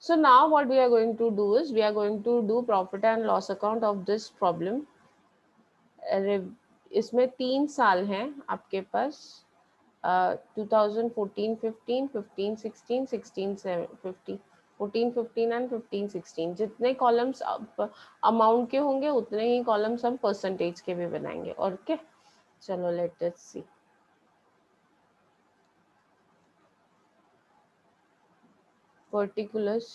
So now what we are going to do is we are going to do profit and loss account of this problem. इसमें 3 साल हैं आपके पास, 2014 15 15 16 16 15 14 15 and 15 16 जितने columns amount के होंगे उतने ही कॉलम्स हम परसेंटेज के भी बनाएंगे. ओके, चलो let us see. Particulars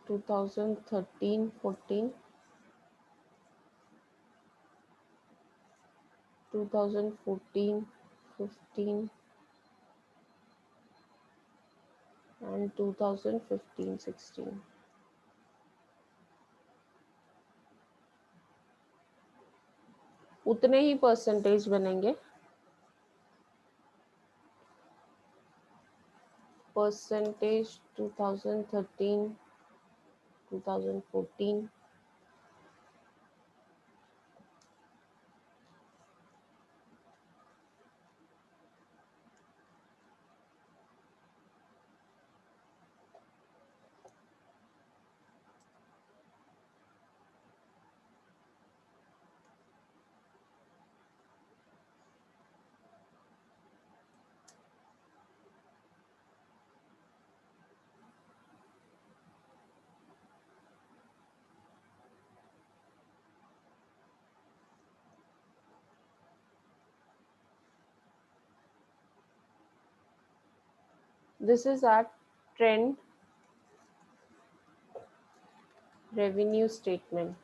2013 14 2014 15 and 2015 16. उतने ही परसेंटेज बनेंगे. Percentage 2013 2014 This is our trend revenue statement.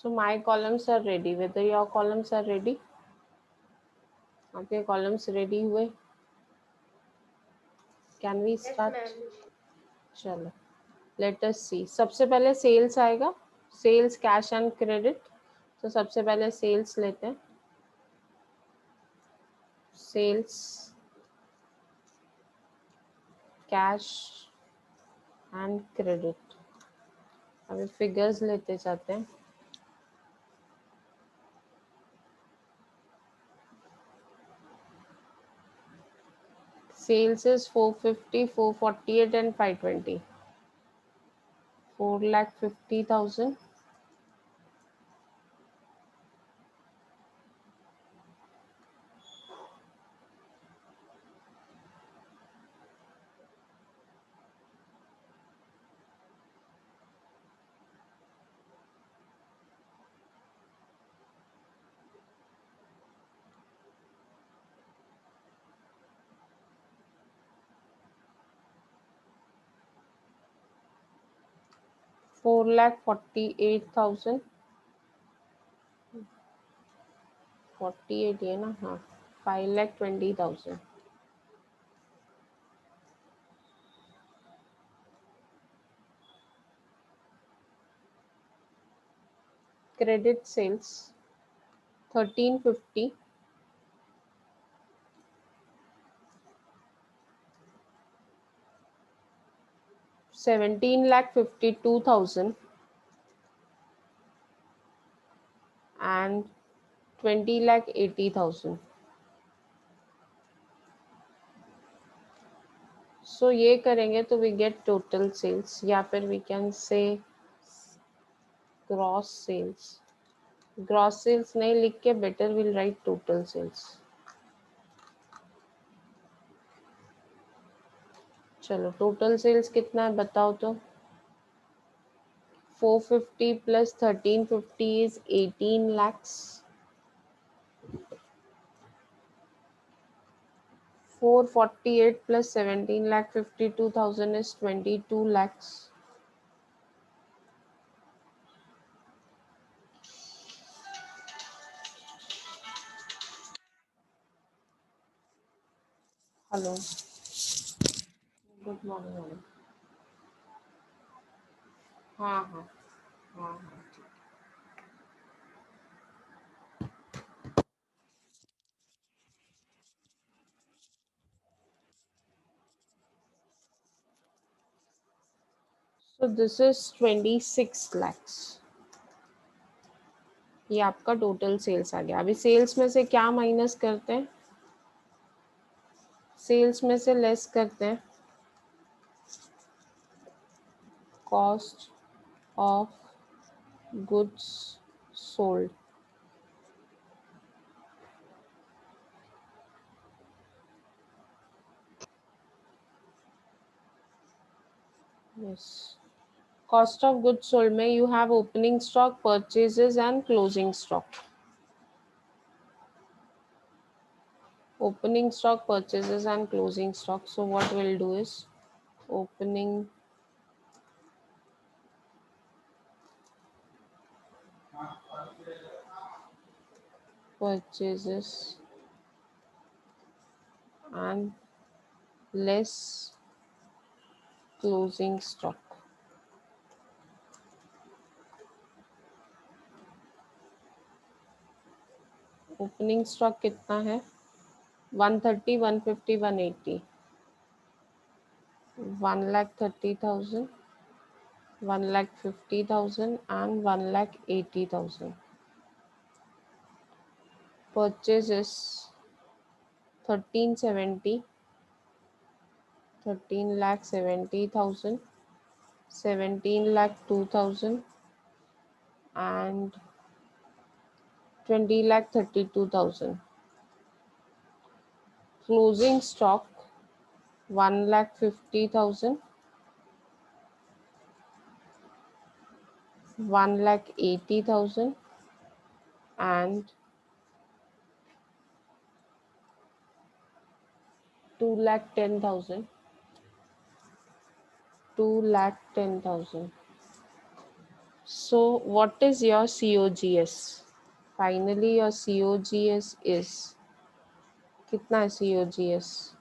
So my columns are ready. Whether your columns are ready? आपके columns ready हुए? Can we start? चलो, let us see. सबसे पहले sales आएगा. Sales, cash and credit. तो सबसे पहले sales लेते हैं. Sales, cash and credit. अभी figures लेते जाते हैं. Sales is 450, 448 and 520. 4,50,000. 4,48,000. 48 ये ना, हाँ. 5,20,000. credit sales 1350, 17,52,000 and 20,80,000. सो ये करेंगे तो वी गेट टोटल सेल्स, या फिर we can say gross sales. Gross sales नहीं लिख के better will write total sales. चलो टोटल सेल्स कितना है बताओ तो। 450 plus 1350 is 18 lakhs। 448 plus 17,52,000 is 22 lakhs. Hello, good morning. हाँ हाँ हाँ हाँ ठीक। So this is 26 lakhs। ये आपका टोटल सेल्स आ गया। अभी सेल्स में से क्या माइनस करते हैं? सेल्स में से लेस करते हैं cost of goods sold. Yes, cost of goods sold में you have opening stock, purchases and closing stock. Opening stock, purchases and closing stock. So what we'll do is opening purchases and less closing stock. Opening stock कितना है? 130, 150, 180, 1,30,000, 1,50,000 and 1,80,000. Purchases 1370, 13,70,000, 17,02,000 and 20,32,000. Closing stock 1,50,000, 1,80,000 and 2,10,000. 2,10,000. So what is your COGS? Finally your COGS is कितना है COGS?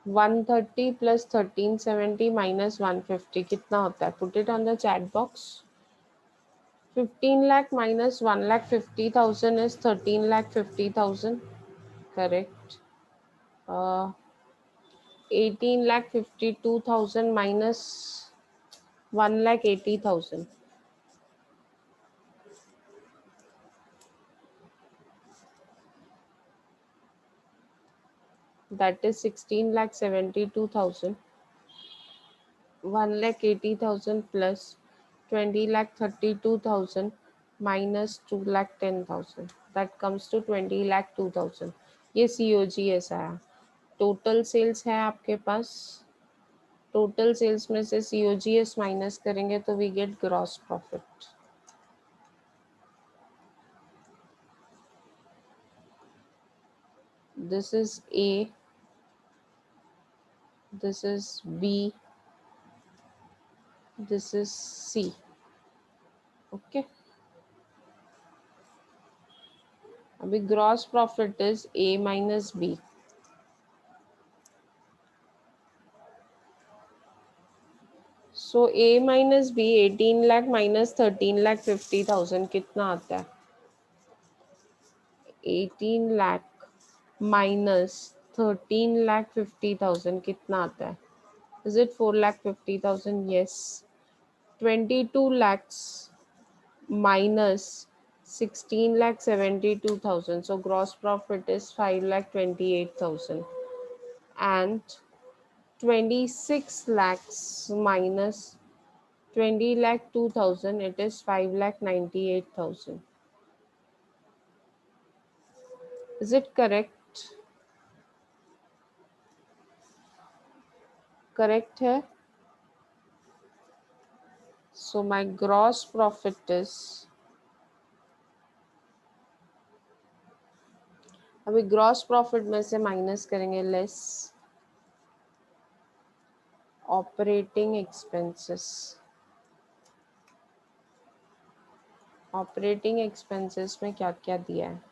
$130 plus 1370 minus 150 कितना होता है? Put it on the chat box. 15 lakh minus 1,50,000 is 13,50,000. Correct. 18,52,000 minus 1,80,000. That is 16,72,000. 1,80,000 plus 20,32,000 minus 2,10,000. That comes to 20,02,000. ये COGS आया। Total sales है आपके पास। Total sales में से COGS माइनस करेंगे तो we get gross profit. This is A, this is B, this is C. Okay. अभी gross profit is A minus B. So A minus B 18 lakh minus 13,50,000 कितना आता है? 18 लाख माइनस 13,50,000 कितना आता है? Is it 4,50,000? Yes. 22 lakhs minus 16,72,000. So gross profit is 5,28,000. And 26 lakhs minus 20,02,000. It is 5,98,000. Is it correct? Correct है. So my gross profit is, अभी gross profit में से माइनस करेंगे less operating expenses. Operating expenses में क्या क्या दिया है?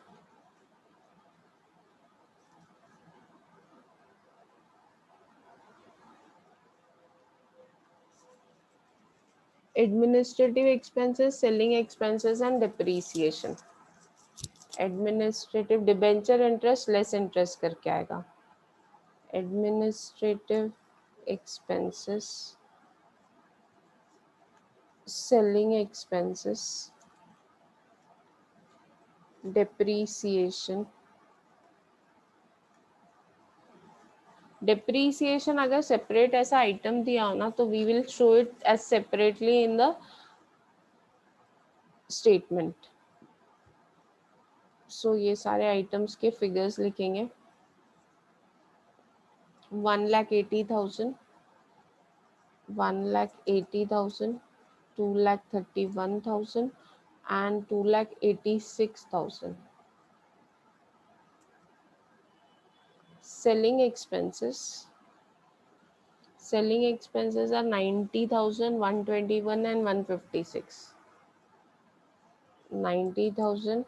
Administrative expenses, selling expenses and depreciation. Administrative debenture interest less interest करके आएगा. Administrative expenses, selling expenses, depreciation. Depreciation अगर सेपरेट ऐसा आइटम दिया हो ना तो we will show it as separately in the statement. So ये सारे आइटम्स के फिगर्स लिखेंगे. 1,80,000, 1,80,000, 2,31,000 and 2,86,000. Selling expenses. Selling expenses are 90,000, 121 and 156. 90,000,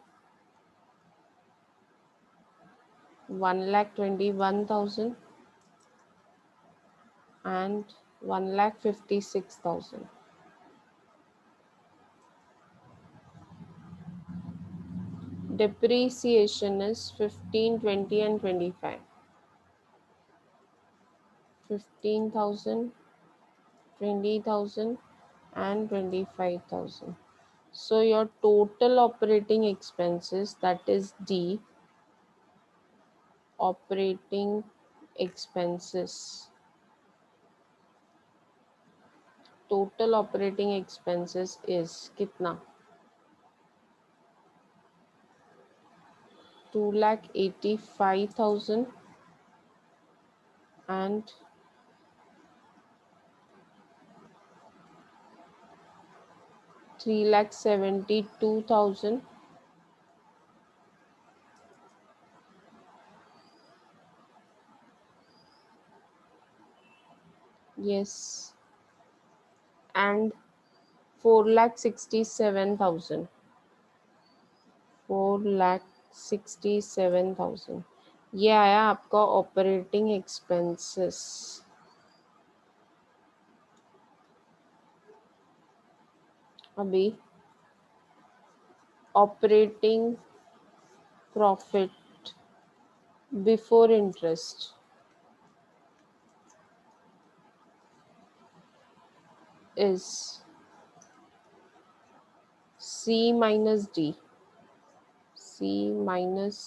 1,21,000 and 1,56,000. Depreciation is 15, 20 and 25. 15,000, 20,000 and 25,000. So your total operating expenses, that is D, operating expenses. Total operating expenses is kitna? 2,85,000 and 3,72,000. Yes. And 4,67,000. 4,67,000. ये आया आपका operating expenses. अभी operating profit before interest is C minus D. C minus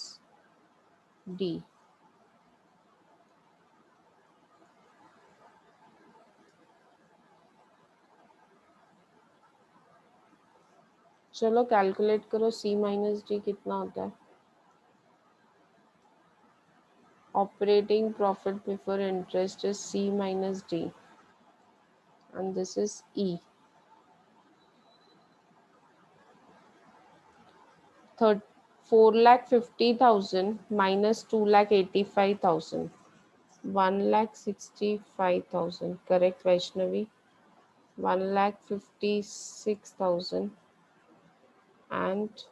D. चलो calculate करो C minus D कितना होता है. Operating profit before interest is C minus D and this is E. 4,50,000 minus 2,85,000. 1,65,000. Correct, Vaishnavi. 1,56,000 and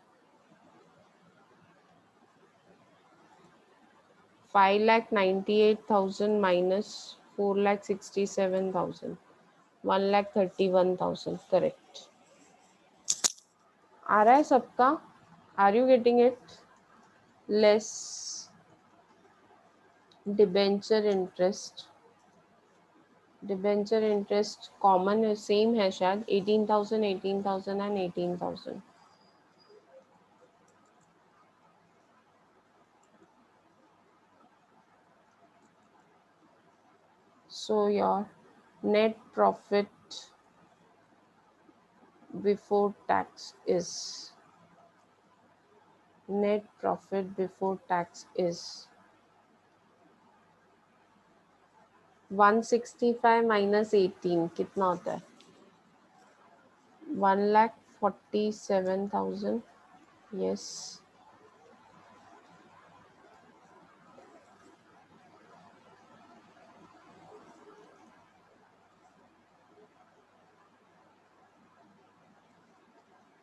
5,98,000 minus 4,67,000. 1,31,000 correct. आ रहा है सबका? Are you getting it? Less debenture interest, debenture interest common है, same है शायद, 18,000 18,000 and 18,000। So your net profit before tax is, net profit before tax is 165 minus 18 कितना होता है? 1,47,000। yes,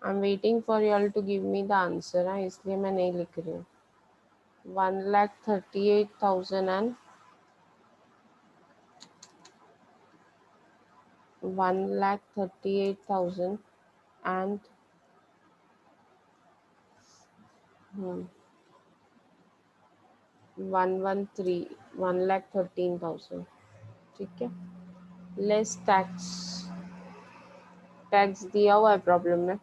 I'm waiting for you all to give me the answer है, इसलिए मैं नहीं लिख रही हूँ। 1,38,000 and 1,38,000 and 1,13,000। ठीक है, लेस टैक्स, टैक्स दिया हुआ है प्रॉब्लम में,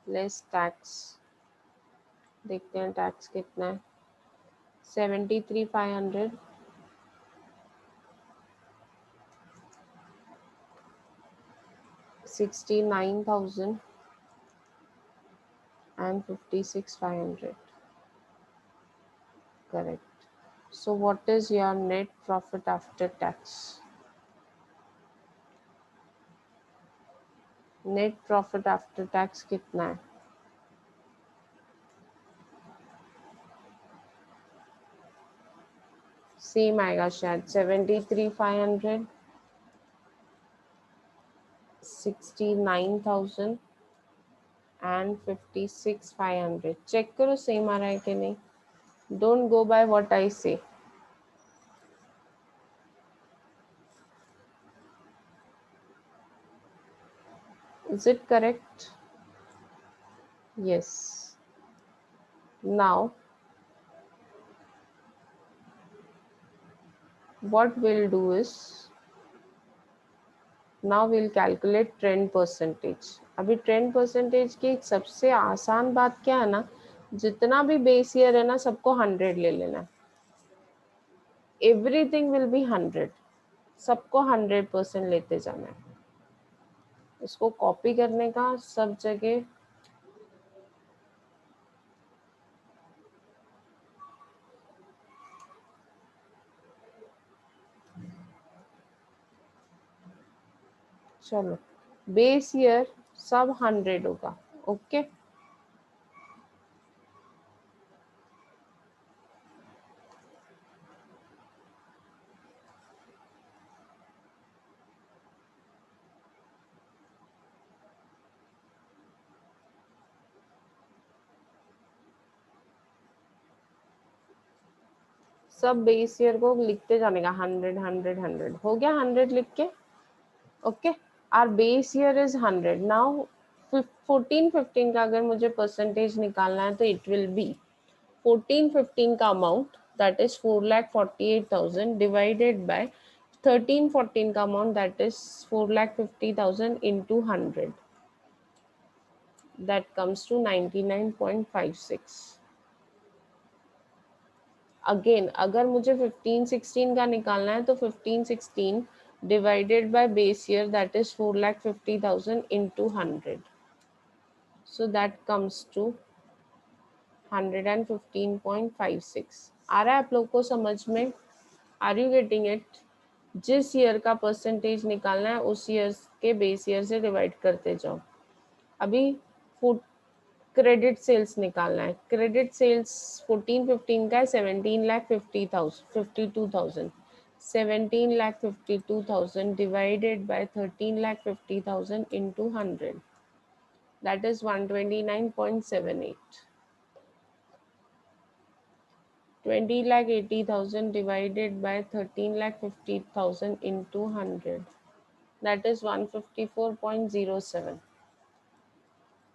लेस टैक्स, देखते हैं टैक्स कितना है। 73,500, 69,000 and 56,500 correct। So what is your net profit after tax? Net profit after tax कितना है? सेम आएगा शायद, 73,500, 69,000 एंड 56,500। चेक करो सेम आ रहा है कि नहीं, don't go by what I say. Is it correct? Yes. Now what we'll do is, now we'll calculate trend percentage. अभी ट्रेंड परसेंटेज की सबसे आसान बात क्या है ना, जितना भी बेस ईयर है ना सबको 100 ले लेना है, एवरीथिंग विल बी 100, सबको 100% लेते जाना है। इसको कॉपी करने का सब जगह, चलो बेस ईयर सब 100 होगा। ओके, सब बेस ईयर को लिखते जाने का, 100 100 100 हो गया, 100 लिख के। Okay, our base year is 100। Now 14 15 का अगर मुझे परसेंटेज निकालना है तो इट विल बी 14 15 का amount that is 4,48,000 divided by 13 14 का amount that is 4,50,000 into 100, that comes to 99.56। Again अगर मुझे 15 16 का निकालना है तो 15 16 divided by base year that is 4,50,000 into 100, so that comes to 115.56। आ रहा है आप लोग को समझ में? Are you getting it? जिस ईयर का परसेंटेज निकालना है उस ईयर के बेस ईयर से डिवाइड करते जाओ। अभी क्रेडिट सेल्स निकालना है, क्रेडिट सेल्स 14 15 का है 17,50,000 17,52,000 divided by 13,50,000 into 100, that is 129.78। 20,80,000 divided by 13,50,000 into 100, that is 154.07.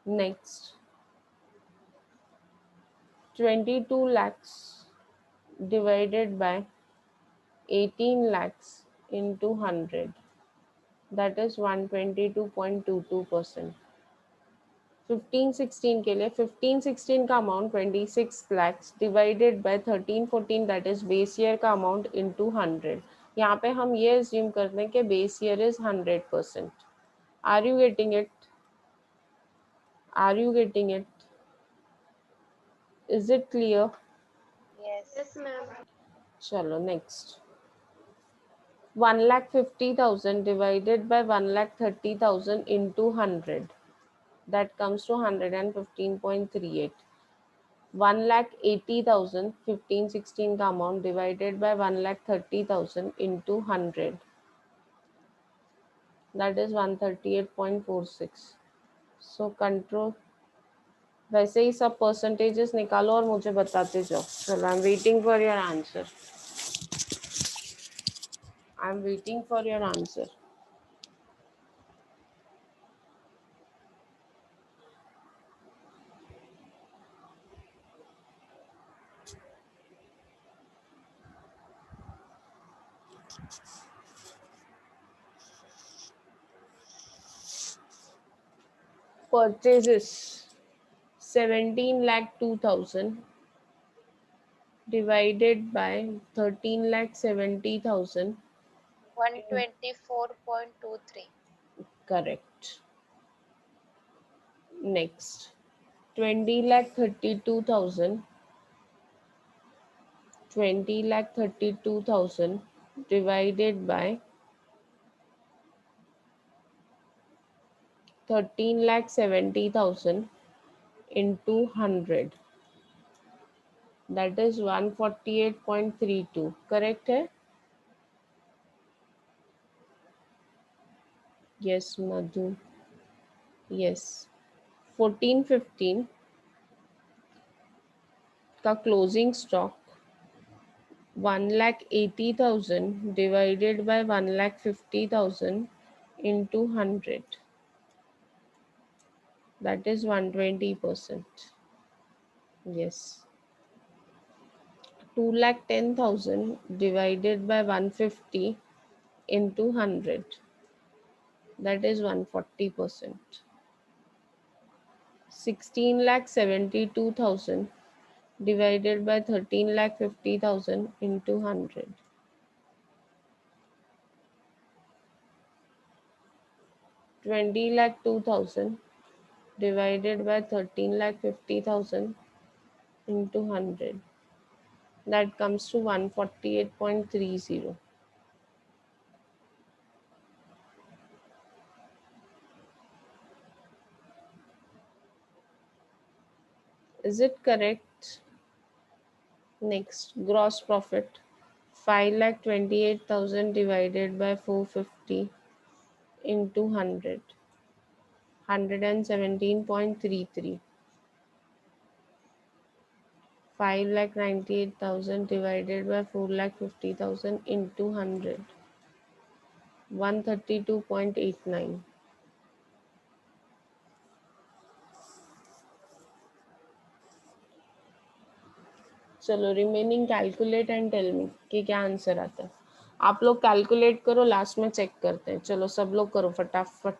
Next, 22 lakhs divided by 18 lakhs into 100, that is 122.22%. 15-16 के लिए 15-16 का amount 26 lakhs divided by 13-14 that is base year का अमाउंट इनटू 100. यहाँ पे हम ये अज्यूम करते हैं कि base year is 100%. Are you getting it? Are you getting it? Is it clear? Yes, ma'am. चलो next. 1,50,000 divided by 1,30,000 into 100, that comes to 115.38. 1,80,000 15-16 का amount divided by 1,30,000 into 100, that is 138.46. So control. वैसे ही सब percentages निकालो और मुझे बताते जाओ. चलो आई am waiting for your answer. I am waiting for your answer. Purchases 17,02,000 divided by 13,70,000. 124.23. Correct. Next, 20,32,000 20,32,000 divided by 13,70,000 into 100, that is 148.32. correct है? Yes Madhu, yes. 14-15 का closing stock 1,80,000 divided by 1,50,000 into 100, that is 120%. Yes. 2,10,000 divided by 150 into 100, that is 140%. 16,72,000 divided by 13,50,000 into 100, 20,02,000 divided by 13,50,000 into 100, that comes to 148.30. Is it correct? Next, gross profit 5,28,000 divided by 450 into 100, 117.33. 5,98,000 divided by 4,50,000 into 100, 132.89. चलो remaining calculate and tell me कि क्या answer आता है. आप लोग calculate करो, last में check करते हैं. चलो सब लोग करो फटाफट.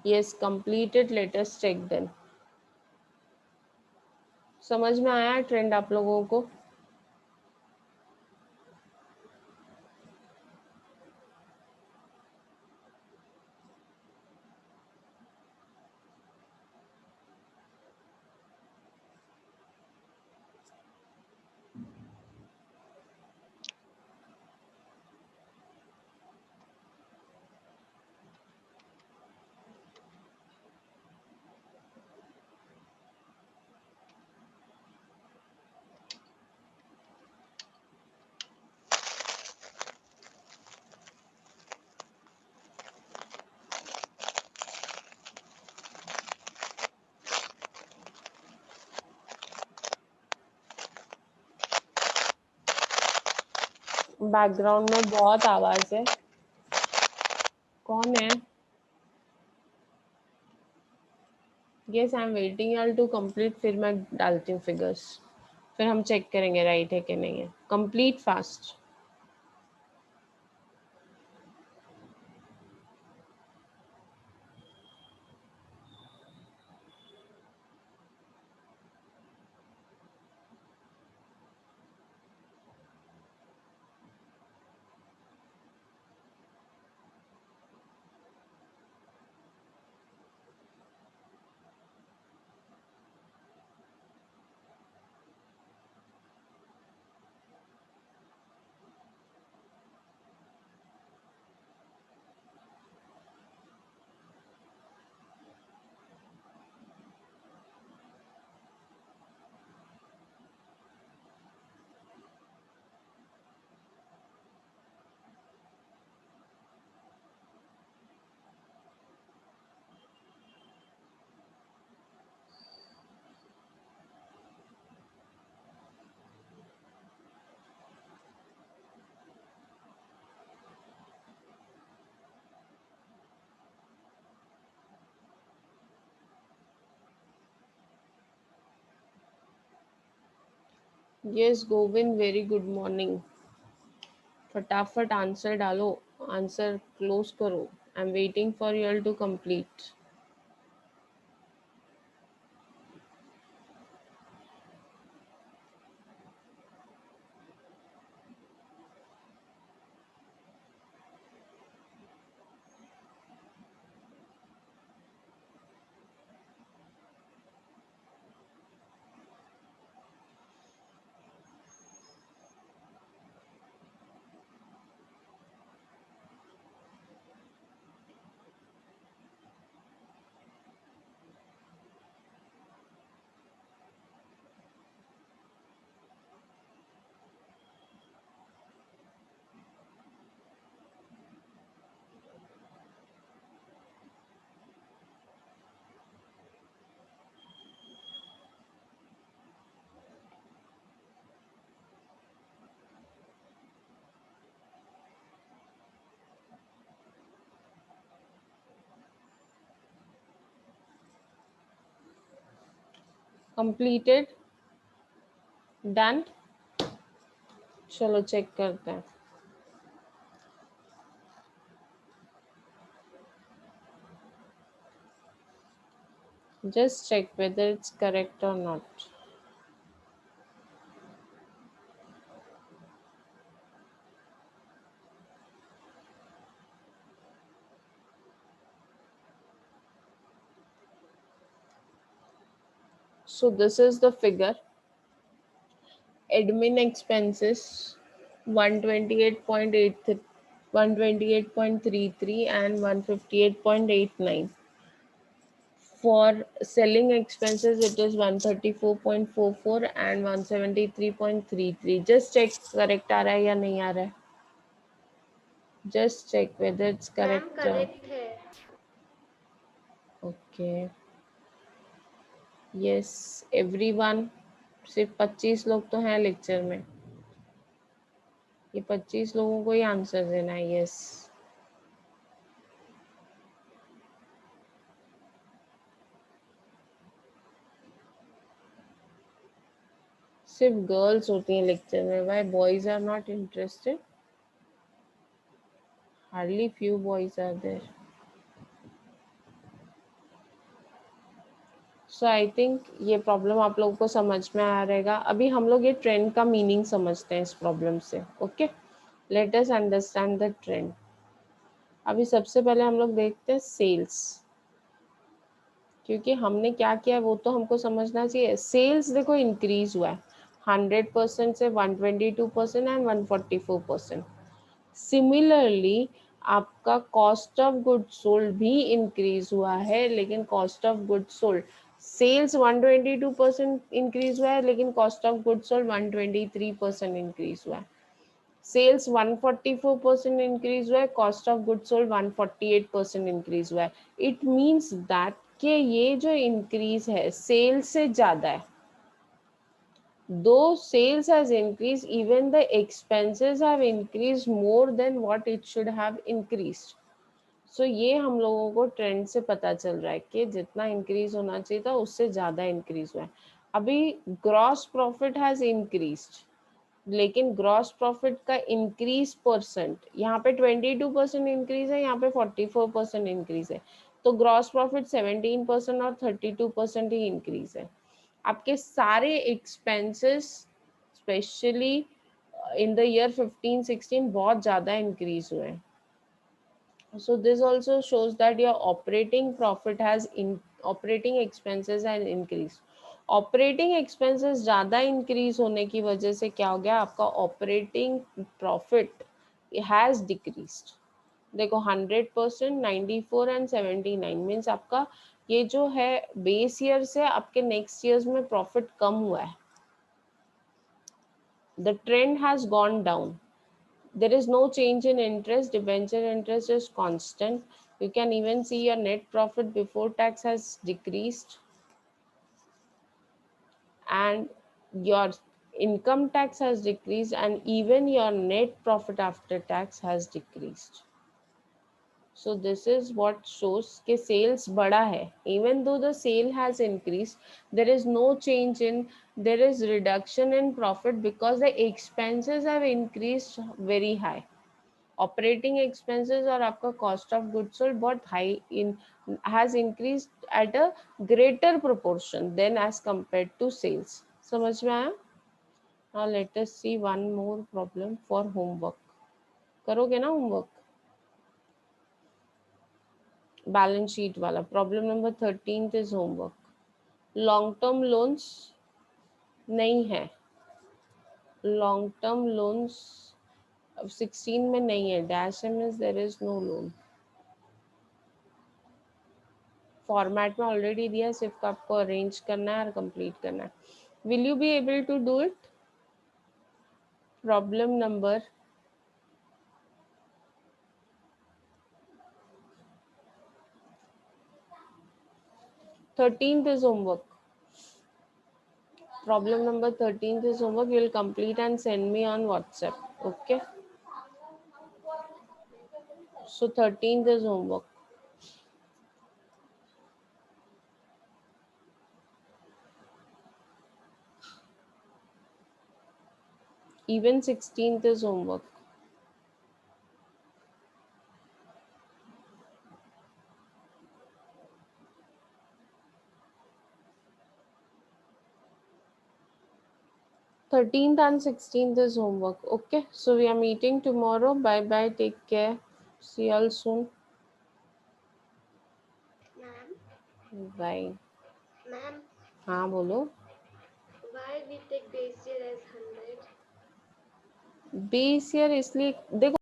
Yes completed, let us check then. समझ में आया ट्रेंड आप लोगों को? बैकग्राउंड में बहुत आवाज है, कौन है? Yes I am waiting you all to complete, फिर मैं डालती हूँ फिगर्स, फिर हम चेक करेंगे राइट है कि नहीं है। Complete fast. Yes Govind, very good morning. फटाफट आंसर डालो, आंसर क्लोज करो। I am waiting for you all to complete. Completed, done. चलो चेक करते हैं। Just check whether it's correct or not. So this is the figure. Admin expenses 128.83, 128.33 and 158.89. For selling expenses, it is 134.44 and 173.33. Just check correct आ रहा है या नहीं आ रहा है. Just check whether it's correct. Correct है. Okay. Yes, everyone. सिर्फ 25 लोग तो हैं लेक्चर में. ये 25 लोगों को ही आंसर देना है. यस, सिर्फ गर्ल्स होती हैं लेक्चर में. Why boys are not interested? Hardly few boys are there. So I think ये प्रॉब्लम आप लोगों को समझ में आ रहेगा. अभी हम लोग ये ट्रेंड का मीनिंग समझते हैं इस प्रॉब्लम से. Okay, let us understand the trend. अभी सबसे पहले हम लोग देखते हैं सेल्स, क्योंकि हमने क्या किया वो तो हमको समझना चाहिए. सेल्स देखो इंक्रीज हुआ है 100% से 122% एंड 144%. सिमिलरली आपका कॉस्ट ऑफ गुड सोल्ड भी इंक्रीज हुआ है, लेकिन cost of good sold, sales 122% increase हुआ है, लेकिन cost of good sold 123% increase हुआ है. सेल्स 144% इंक्रीज हुआ है, cost of good sold 148% increase हुआ है. इट मीन्स दैट कि ये जो इंक्रीज है सेल्स से ज़्यादा है. though sales has increased, even the expenses have increased more than what it should have increased. So ये हम लोगों को ट्रेंड से पता चल रहा है कि जितना इंक्रीज होना चाहिए था उससे ज्यादा इंक्रीज हुआ है. अभी ग्रॉस प्रॉफिट हैज इंक्रीज्ड, लेकिन ग्रॉस प्रॉफिट का इंक्रीज परसेंट यहाँ पे 22% इंक्रीज है, यहाँ पे 44% इंक्रीज है. तो ग्रॉस प्रॉफिट 17% और 32% ही इंक्रीज है. आपके सारे expenses specially in the year 15-16 बहुत ज़्यादा इंक्रीज हुए हैं. So this also shows that your operating profit has operating expenses has increased. Operating expenses ज़्यादा इंक्रीज होने की वजह से क्या हो गया, आपका ऑपरेटिंग प्रॉफिट हैज़ डिक्रीज्ड. देखो 100%, 94 एंड 79 मीन्स आपका ये जो है बेस ईयर से आपके नेक्स्ट ईयर्स में प्रॉफिट कम हुआ है. The trend has gone down. There is no change in interest. Debenture interest is constant. You can even see your net profit before tax has decreased, and your income tax has decreased, and even your net profit after tax has decreased. So this is what shows कि sales बढ़ा है. Even though the sale has increased, there is no change in, there is reduction in profit because the expenses have increased very high. Operating expenses और आपका cost of goods sold बहुत high in has increased at a greater proportion than as compared to sales. समझ में आया? Now let us see one more problem for homework. करोगे ना homework? Balance sheet वाला problem number 13 is homework. Long term loans नहीं है, long term loans 16 में नहीं है. Dash M is there is no loan. Format में ऑलरेडी दिया है, सिर्फ आपको अरेंज करना है और कंप्लीट करना है. Will you be able to do it? Problem number 13th is homework. Problem number 13th is homework. You will complete and send me on WhatsApp. Okay. So 13th is homework. Even 16th is homework. Thirteenth and 16th is homework. Okay. So we are meeting tomorrow. Bye bye. Take care. See you all soon. Ma'am. Bye. Ma'am. हाँ बोलो. Why we take base year as 100? Base year इसलिए देखो